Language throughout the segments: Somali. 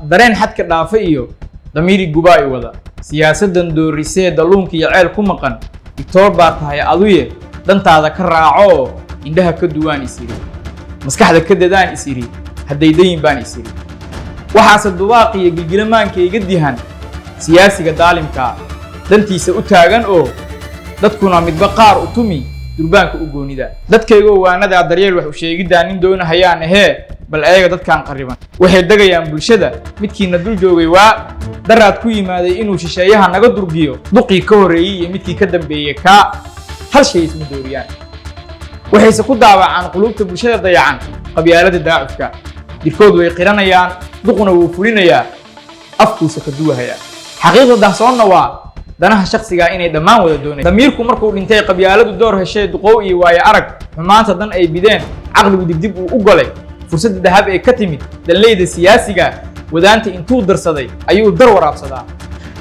dareen xadka dhaafa iyo damiiri gubaa i wada siyaasadan doorisee dalluunka iyo ceel ku maqan digtoor baa tahay aduye dantaada ka raaco indhaha ka duwaan isiri maskaxda ka dadaan isiri haddaydayin baan isiri waxaase dubaaq iyo gilgilamaanka iga dihan siyaasiga daalimka dantiisa u taagan oo dadkuna midba qaar u tumi durbaanka u goonida dadkaygoo waanada daryeel wax u sheegiddaa nin doonahayaan ahee bal ayaga dadkaan qariban waxay degayaan bulshada midkiina dul joogay waa daraad ku yimaaday inuu shisheeyaha naga durgiyo duqii ka horreeyey iyo midkii ka dambeeyey kaa hal shay isma dooriyaan waxayse ku daawacaan qulubta bulshada dayacan qabyaalada daacufka dirkood way qiranayaan duquna wuu fulinayaa afkuusa ka duwahayaa xaqiiqda dahsoonna waa danaha shakhsiga inay dhammaan wada doonayaan damiirku markuu dhintay qabyaaladu door heshay duqow iyo waayo arag xumaanta dan ay bideen caqligu dibdib uu u golay fursadda dahab ee ka timid dallayda siyaasiga wadaanta intuu darsaday ayuu dar waraabsadaa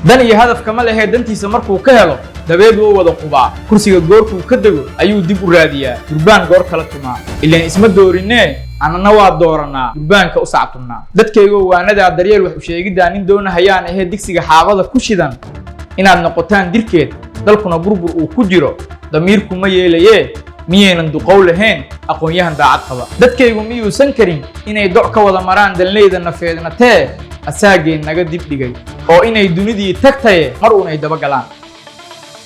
dan iyo hadaf kama lehee dantiisa markuu ka helo dabeed wuu wada qubaa kursiga goorkuu ka dego ayuu dib u raadiyaa durbaan goor kala tumaa ilaan isma doorinee annana waa dooranaa durbaanka u sactumnaa dadkaygoo waanadaa daryeel wax u sheegiddaa nin doonahayaan ahee digsiga xaabada ku shidan inaad noqotaan dirkeed dalkuna burbur uu ku jiro damiirku ma yeelayee miyaynan duqow lahayn aqoon-yahan daacad qaba dadkaygu miyuusan karin inay doc ka wada maraan danleyda nafeedna tee asaageen naga dib dhigay oo inay dunidii tagtaye mar uunay daba galaan